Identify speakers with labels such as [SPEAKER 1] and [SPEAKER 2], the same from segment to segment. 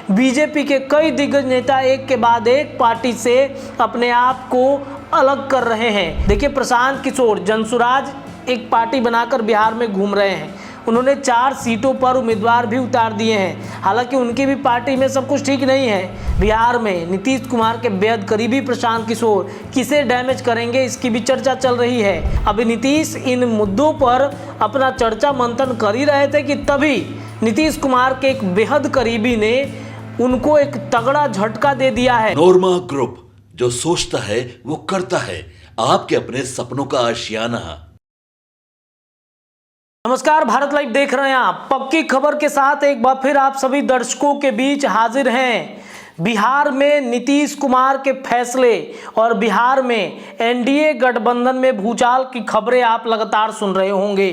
[SPEAKER 1] BJP के कई दिग्गज नेता एक के बाद एक पार्टी से अपने आप को अलग कर रहे हैं। देखिए, प्रशांत किशोर जनसुराज एक पार्टी बनाकर बिहार में घूम रहे हैं। उन्होंने 4 सीटों पर उम्मीदवार भी उतार दिए हैं। हालांकि उनकी भी पार्टी में सब कुछ ठीक नहीं है। बिहार में नीतीश कुमार के बेहद करीबी प्रशांत किशोर किसे डैमेज करेंगे, इसकी भी चर्चा चल रही है। अभी नीतीश इन मुद्दों पर अपना चर्चा मंथन कर ही रहे थे कि तभी नीतीश कुमार के एक बेहद करीबी ने उनको एक तगड़ा झटका दे दिया है।
[SPEAKER 2] नोरमा ग्रुप, जो सोचता है वो करता है, आपके अपने सपनों का आशियाना।
[SPEAKER 1] नमस्कार, भारत लाइव देख रहे हैं आप। पक्की खबर के साथ एक बार फिर आप सभी दर्शकों के बीच हाजिर हैं। बिहार में नीतीश कुमार के फैसले और बिहार में एनडीए गठबंधन में भूचाल की खबरें आप लगातार सुन रहे होंगे।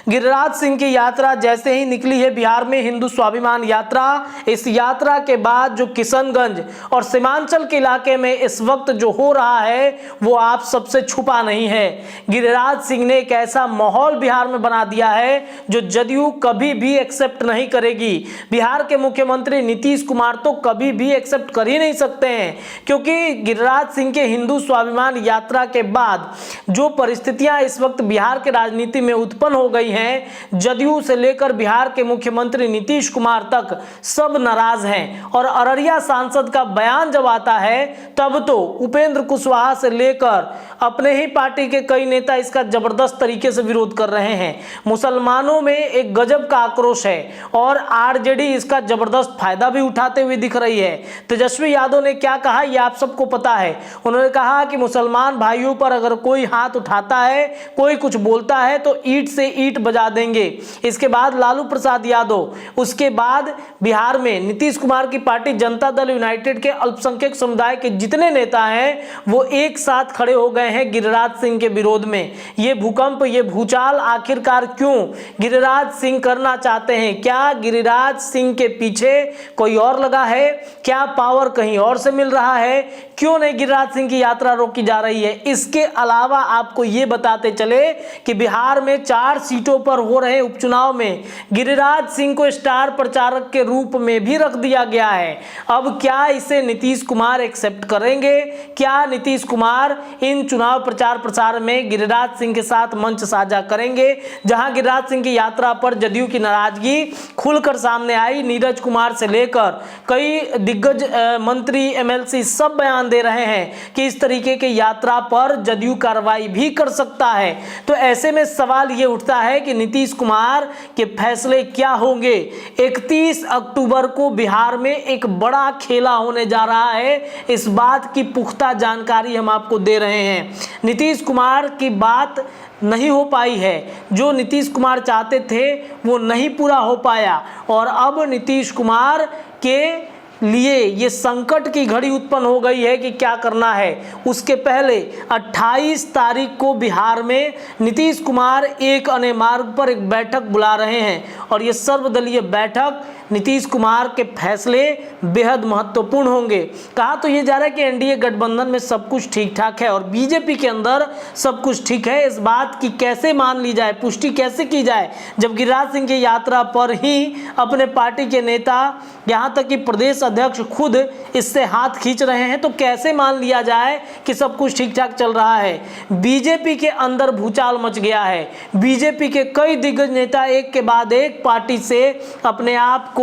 [SPEAKER 1] गिरिराज सिंह की यात्रा जैसे ही निकली है बिहार में, हिंदू स्वाभिमान यात्रा, इस यात्रा के बाद जो किशनगंज और सीमांचल के इलाके में इस वक्त जो हो रहा है वो आप सबसे छुपा नहीं है। गिरिराज सिंह ने एक ऐसा माहौल बिहार में बना दिया है जो जदयू कभी भी एक्सेप्ट नहीं करेगी। बिहार के मुख्यमंत्री नीतीश कुमार तो कभी भी एक्सेप्ट कर ही नहीं सकते हैं, क्योंकि गिरिराज सिंह के हिंदू स्वाभिमान यात्रा के बाद जो परिस्थितियां इस वक्त बिहार के राजनीति में उत्पन्न हो गई हैं, जदयू से लेकर बिहार के मुख्यमंत्री नीतीश कुमार तक सब नाराज हैं। और अररिया सांसद का बयान जब आता है तब तो उपेंद्र कुशवाहा से लेकर अपने ही पार्टी के कई नेता इसका जबरदस्त तरीके से विरोध कर रहे हैं। मुसलमानों में एक गजब का आक्रोश है और आरजेडी इसका जबरदस्त फायदा भी उठाते हुए दिख रही है। तेजस्वी यादव ने क्या कहा ये आप सबको पता है। उन्होंने कहा कि मुसलमान भाइयों पर अगर कोई हाथ उठाता है, कोई कुछ बोलता है तो ईंट से ईंट बजा देंगे। इसके बाद लालू प्रसाद यादव, उसके बाद बिहार में नीतीश कुमार की पार्टी जनता दल यूनाइटेड के अल्पसंख्यक समुदाय के जितने नेता हैं वो एक साथ खड़े हो गए हैं गिरिराज सिंह के विरोध में। ये भूकंप, ये भूचाल आखिरकार क्यों गिरिराज सिंह करना चाहते हैं? क्या गिरिराज सिंह के पीछे कोई और लगा है? क्या पावर कहीं और से मिल रहा है? क्यों नहीं गिरिराज सिंह की यात्रा रोकी जा रही है? इसके अलावा आपको ये बताते चले कि बिहार में 4 सीटों पर हो रहे उपचुनाव में गिरिराज सिंह को स्टार प्रचारक के रूप में भी रख दिया गया है। अब क्या इसे नीतीश कुमार एक्सेप्ट करेंगे? क्या नीतीश कुमार इन चुनाव प्रचार प्रसार में गिरिराज सिंह के साथ मंच साझा करेंगे? जहां गिरिराज सिंह की यात्रा पर जदयू की नाराजगी खुलकर सामने आई। नीरज कुमार से लेकर कई दिग्गज मंत्री, एमएलसी सब बयान दे रहे हैं कि इस तरीके की यात्रा पर जदयू कार्रवाई भी कर सकता है। तो ऐसे में सवाल ये उठता है कि नीतीश कुमार के फैसले क्या होंगे। 31 अक्टूबर को बिहार में एक बड़ा खेला होने जा रहा है, इस बात की पुख्ता जानकारी हम आपको दे रहे हैं। नीतीश कुमार की बात नहीं हो पाई है, जो नीतीश कुमार चाहते थे वो नहीं पूरा हो पाया और अब नीतीश कुमार के लिए ये संकट की घड़ी उत्पन्न हो गई है कि क्या करना है। उसके पहले 28 तारीख को बिहार में नीतीश कुमार एक अने मार्ग पर एक बैठक बुला रहे हैं और ये सर्वदलीय बैठक नीतीश कुमार के फैसले बेहद महत्वपूर्ण होंगे। कहा तो ये जा रहा है कि एनडीए गठबंधन में सब कुछ ठीक ठाक है और बीजेपी के अंदर सब कुछ ठीक है। इस बात की कैसे मान ली जाए, पुष्टि कैसे की जाए, जब गिरिराज सिंह की यात्रा पर ही अपने पार्टी के नेता, यहाँ तक कि प्रदेश अध्यक्ष खुद इससे हाथ खींच रहे हैं, तो कैसे मान लिया जाए कि सब कुछ ठीक ठाक चल रहा है। बीजेपी के अंदर भूचाल मच गया है। बीजेपी के कई दिग्गज नेता एक के बाद एक पार्टी से अपने आप को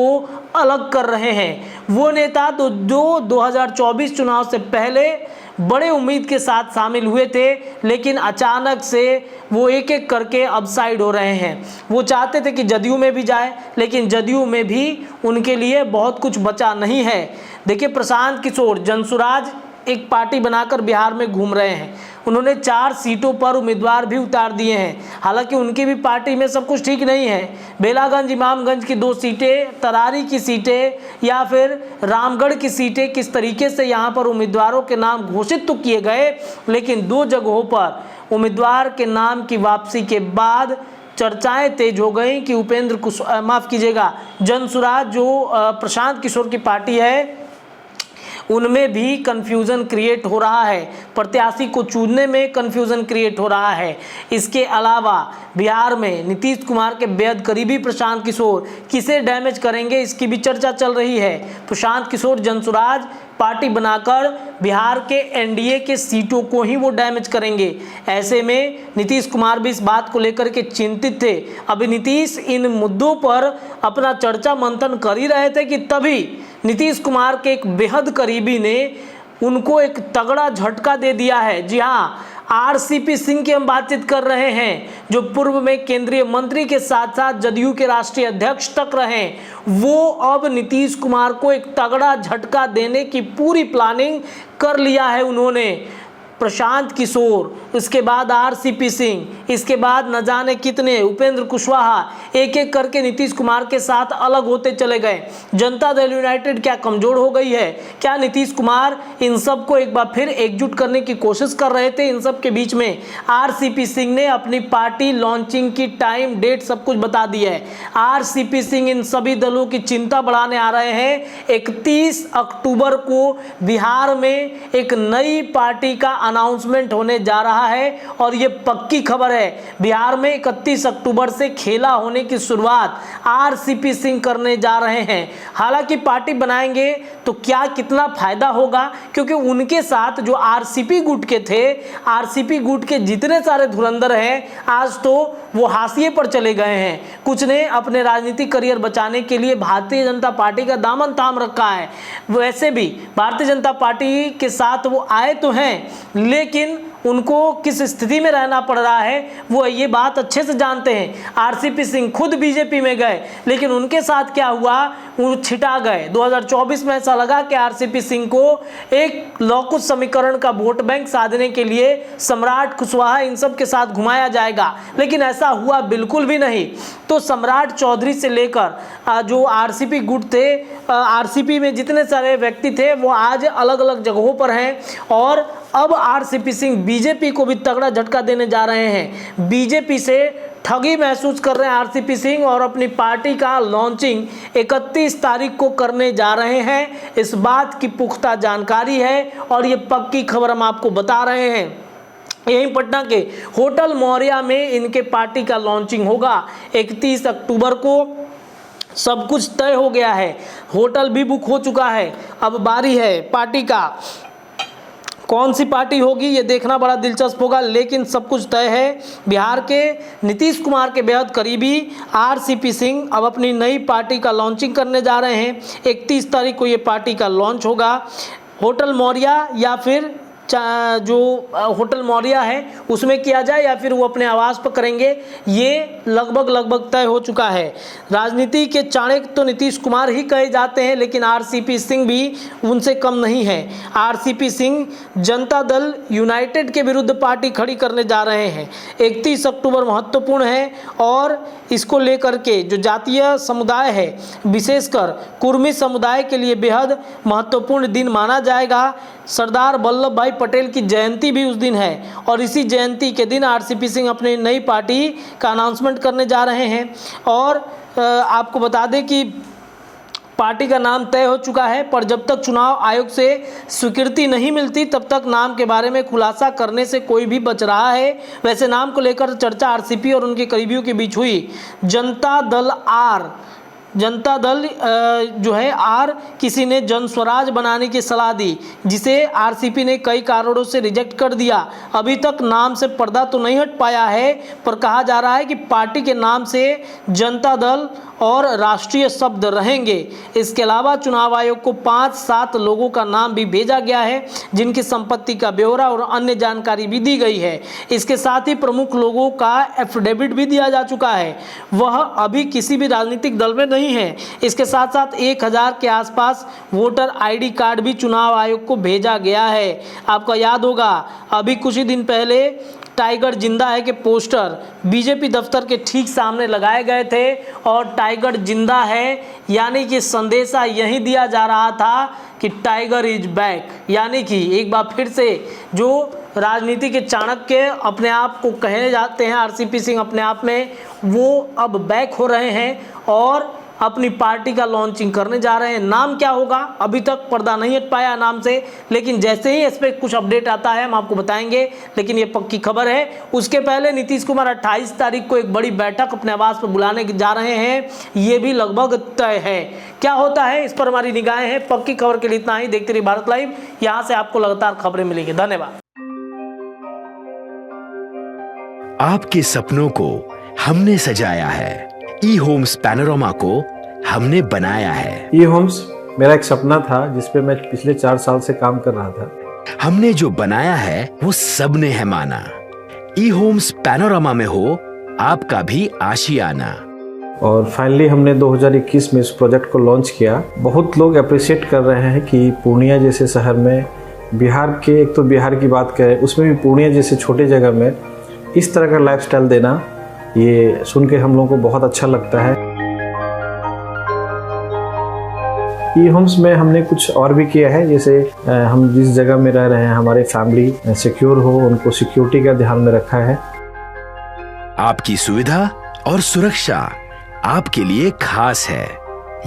[SPEAKER 1] अलग कर रहे हैं। वो नेता जो 2024 चुनाव से पहले बड़े उम्मीद के साथ शामिल हुए थे, लेकिन अचानक से वो एक एक करके अब साइड हो रहे हैं। वो चाहते थे कि जदयू में भी जाए, लेकिन जदयू में भी उनके लिए बहुत कुछ बचा नहीं है। देखिए, प्रशांत किशोर जनसुराज एक पार्टी बनाकर बिहार में घूम रहे हैं। उन्होंने 4 सीटों पर उम्मीदवार भी उतार दिए हैं। हालांकि उनकी भी पार्टी में सब कुछ ठीक नहीं है। बेलागंज, इमामगंज की 2 सीटें, तरारी की सीटें या फिर रामगढ़ की सीटें, किस तरीके से यहाँ पर उम्मीदवारों के नाम घोषित तो किए गए, लेकिन 2 जगहों पर उम्मीदवार के नाम की वापसी के बाद चर्चाएं तेज हो गई कि जनसुराज जो प्रशांत किशोर की पार्टी है उनमें भी कन्फ्यूज़न क्रिएट हो रहा है, प्रत्याशी को चुनने में कन्फ्यूज़न क्रिएट हो रहा है। इसके अलावा बिहार में नीतीश कुमार के बेहद करीबी प्रशांत किशोर किसे डैमेज करेंगे, इसकी भी चर्चा चल रही है। प्रशांत किशोर जनसुराज पार्टी बनाकर बिहार के एनडीए के सीटों को ही वो डैमेज करेंगे। ऐसे में नीतीश कुमार भी इस बात को लेकर के चिंतित थे। अभी नीतीश इन मुद्दों पर अपना चर्चा मंथन कर ही रहे थे कि तभी नीतीश कुमार के एक बेहद करीबी ने उनको एक तगड़ा झटका दे दिया है। जी हाँ, आरसीपी सिंह की हम बातचीत कर रहे हैं, जो पूर्व में केंद्रीय मंत्री के साथ साथ जदयू के राष्ट्रीय अध्यक्ष तक रहे। वो अब नीतीश कुमार को एक तगड़ा झटका देने की पूरी प्लानिंग कर लिया है उन्होंने। प्रशांत किशोर, इसके बाद आरसीपी सिंह, इसके बाद न जाने कितने उपेंद्र कुशवाहा, एक एक करके नीतीश कुमार के साथ अलग होते चले गए। जनता दल यूनाइटेड क्या कमजोर हो गई है? क्या नीतीश कुमार इन सब को एक बार फिर एकजुट करने की कोशिश कर रहे थे? इन सब के बीच में आरसीपी सिंह ने अपनी पार्टी लॉन्चिंग की टाइम, डेट सब कुछ बता दिया है। आरसीपी सिंह इन सभी दलों की चिंता बढ़ाने आ रहे हैं। 31 अक्टूबर को बिहार में एक नई पार्टी का अनाउंसमेंट होने जा रहा है और ये पक्की खबर है। बिहार में 31 अक्टूबर से खेला होने की शुरुआत आरसीपी सिंह करने जा रहे हैं। हालांकि पार्टी बनाएंगे तो क्या कितना फायदा होगा, क्योंकि उनके साथ जो आरसीपी गुट के थे, आरसीपी गुट के जितने सारे धुरंधर हैं आज तो वो हाशिए पर चले गए हैं। कुछ ने अपने राजनीतिक करियर बचाने के लिए भारतीय जनता पार्टी का दामन थाम रखा है। वैसे भी भारतीय जनता पार्टी के साथ वो आए तो हैं, लेकिन उनको किस स्थिति में रहना पड़ रहा है वो ये बात अच्छे से जानते हैं। आरसीपी सिंह खुद बीजेपी में गए, लेकिन उनके साथ क्या हुआ, वो छिटा गए। 2024 में ऐसा लगा कि आरसीपी सिंह को एक लौकुश समीकरण का वोट बैंक साधने के लिए सम्राट कुशवाहा इन सब के साथ घुमाया जाएगा, लेकिन ऐसा हुआ बिल्कुल भी नहीं। तो सम्राट चौधरी से लेकर जो आरसीपी गुट थे, आरसीपी में जितने सारे व्यक्ति थे वो आज अलग अलग जगहों पर हैं और अब आरसीपी सिंह बीजेपी को भी तगड़ा झटका देने जा रहे हैं। बीजेपी से ठगी महसूस कर रहे हैं आरसीपी सिंह और अपनी पार्टी का लॉन्चिंग 31 तारीख को करने जा रहे हैं। इस बात की पुख्ता जानकारी है और ये पक्की खबर हम आपको बता रहे हैं। यहीं पटना के होटल मौर्या में इनके पार्टी का लॉन्चिंग होगा 31 अक्टूबर को। सब कुछ तय हो गया है, होटल भी बुक हो चुका है। अब बारी है पार्टी का, कौन सी पार्टी होगी ये देखना बड़ा दिलचस्प होगा, लेकिन सब कुछ तय है। बिहार के नीतीश कुमार के बेहद करीबी आरसीपी सिंह अब अपनी नई पार्टी का लॉन्चिंग करने जा रहे हैं। 31 तारीख को ये पार्टी का लॉन्च होगा। होटल मौर्या या फिर जो होटल मौर्या है उसमें किया जाए या फिर वो अपने आवास पर करेंगे, ये लगभग तय हो चुका है। राजनीति के चाणक्य तो नीतीश कुमार ही कहे जाते हैं, लेकिन आरसीपी सिंह भी उनसे कम नहीं है। आरसीपी सिंह जनता दल यूनाइटेड के विरुद्ध पार्टी खड़ी करने जा रहे हैं। 31 अक्टूबर महत्वपूर्ण है और इसको लेकर के जो जातीय समुदाय है, विशेषकर कुर्मी समुदाय के लिए बेहद महत्वपूर्ण दिन माना जाएगा। सरदार वल्लभ भाई पटेल की जयंती भी उस दिन है और इसी जयंती के दिन आरसीपी सिंह अपनी नई पार्टी का अनाउंसमेंट करने जा रहे हैं। और आपको बता दें कि पार्टी का नाम तय हो चुका है, पर जब तक चुनाव आयोग से स्वीकृति नहीं मिलती तब तक नाम के बारे में खुलासा करने से कोई भी बच रहा है। वैसे नाम को लेकर चर्चा आरसीपी और उनके करीबियों के बीच हुई। जनता दल जो है आर किसी ने जन स्वराज बनाने की सलाह दी, जिसे आरसीपी ने कई कारणों से रिजेक्ट कर दिया। अभी तक नाम से पर्दा तो नहीं हट पाया है, पर कहा जा रहा है कि पार्टी के नाम से जनता दल और राष्ट्रीय शब्द रहेंगे। इसके अलावा चुनाव आयोग को 5-7 लोगों का नाम भी भेजा गया है, जिनकी संपत्ति का ब्यौरा और अन्य जानकारी भी दी गई है। इसके साथ ही प्रमुख लोगों का एफिडेविट भी दिया जा चुका है, वह अभी किसी भी राजनीतिक दल में नहीं है। इसके साथ साथ 1000 के आसपास वोटर आईडी कार्ड भी चुनाव आयोग को भेजा गया है। आपको याद होगा अभी कुछ ही दिन पहले टाइगर जिंदा है के पोस्टर बीजेपी दफ्तर के ठीक सामने लगाए गए थे और टाइगर जिंदा है यानी कि संदेशा यही दिया जा रहा था कि टाइगर इज बैक, यानी कि एक बार फिर से जो राजनीति के चाणक्य अपने आप को कहने जाते हैं आरसीपी सिंह अपने आप में, वो अब बैक हो रहे हैं और अपनी पार्टी का लॉन्चिंग करने जा रहे हैं। नाम क्या होगा अभी तक पर्दा नहीं हट पाया नाम से, लेकिन जैसे ही इस पर कुछ अपडेट आता है हम आपको बताएंगे। लेकिन ये पक्की खबर है। उसके पहले नीतीश कुमार 28 तारीख को एक बड़ी बैठक अपने आवास पर बुलाने जा रहे हैं, ये भी लगभग तय है। क्या होता है इस पर हमारी निगाहें हैं। पक्की खबर के लिए इतना ही। देखते रहिए भारत लाइव, यहाँ से आपको लगातार खबरें मिलेंगी। धन्यवाद।
[SPEAKER 3] आपके सपनों को हमने सजाया है, ई होम्स पैनोरमा को हमने बनाया है।
[SPEAKER 4] ई होम्स मेरा एक सपना था जिस पे मैं पिछले 4 साल से काम कर रहा था।
[SPEAKER 3] हमने जो बनाया है वो सबने है माना। ई होम्स पैनोरमा में हो आपका भी आशियाना।
[SPEAKER 4] और फाइनली हमने 2021 में इस प्रोजेक्ट को लॉन्च किया। बहुत लोग अप्रिशिएट कर रहे हैं कि पूर्णिया जैसे शहर में, बिहार के, एक तो बिहार की बात करें उसमें भी पूर्णिया जैसे छोटे जगह में इस तरह का लाइफस्टाइल देना, ये सुन के हम लोगों को बहुत अच्छा लगता है। ई होम्स में हमने कुछ और भी किया है, जैसे हम जिस जगह में रह रहे हैं हमारे फैमिली सिक्योर हो, उनको सिक्योरिटी का ध्यान में रखा है।
[SPEAKER 3] आपकी सुविधा और सुरक्षा आपके लिए खास है,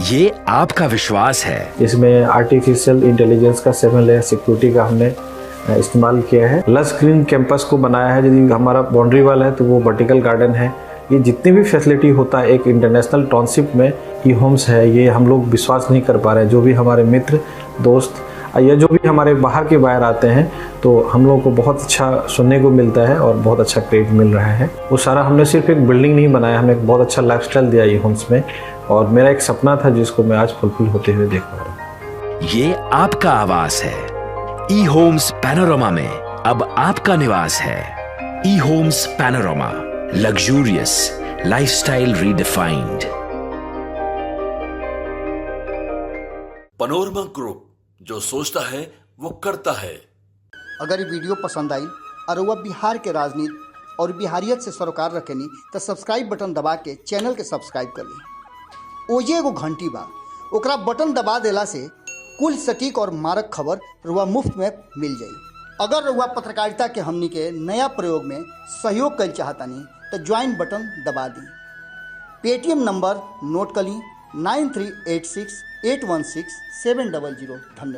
[SPEAKER 3] ये आपका विश्वास है।
[SPEAKER 4] इसमें आर्टिफिशियल इंटेलिजेंस का 7 लेयर सिक्योरिटी का हमने इस्तेमाल किया है। लश ग्रीन कैंपस को बनाया है। यदि हमारा बाउंड्री वाल है तो वो वर्टिकल गार्डन है। ये जितनी भी फैसिलिटी होता है एक इंटरनेशनल टाउनशिप में ई होम्स है, ये हम लोग विश्वास नहीं कर पा रहे हैं। जो भी हमारे मित्र दोस्त या जो भी हमारे बाहर के बाहर आते हैं तो हम लोगों को बहुत अच्छा सुनने को मिलता है और बहुत अच्छा क्रेडिट मिल रहा है। वो सारा हमने सिर्फ एक बिल्डिंग नहीं बनाया, हमने एक बहुत अच्छा लाइफस्टाइल दिया ई होम्स में। और मेरा एक सपना था जिसको मैं आज फुलफिल होते हुए देख पा रहा हूँ।
[SPEAKER 3] ये आपका आवास है। ई होम्स पैनोरमा में अब आपका निवास है। E homes Panorama, luxurious lifestyle redefined.
[SPEAKER 2] Panorama group, जो सोचता है वो करता है।
[SPEAKER 5] अगर ये वीडियो पसंद आई और वह बिहार के राजनीति और बिहारियत से सरोकार रखेनी तो सब्सक्राइब बटन दबा के चैनल के सब्सक्राइब कर ली। ओजे एगो घंटी बा, ओकरा बटन दबा देला से कुल सटीक और मारक खबर रुआ मुफ्त में मिल जाई। अगर रुआ पत्रकारिता के हमनी के नया प्रयोग में सहयोग कर चाहतानी तो ज्वाइन बटन दबा दी। पेटीएम नंबर नोट कर ली 9386816700। धन्यवाद।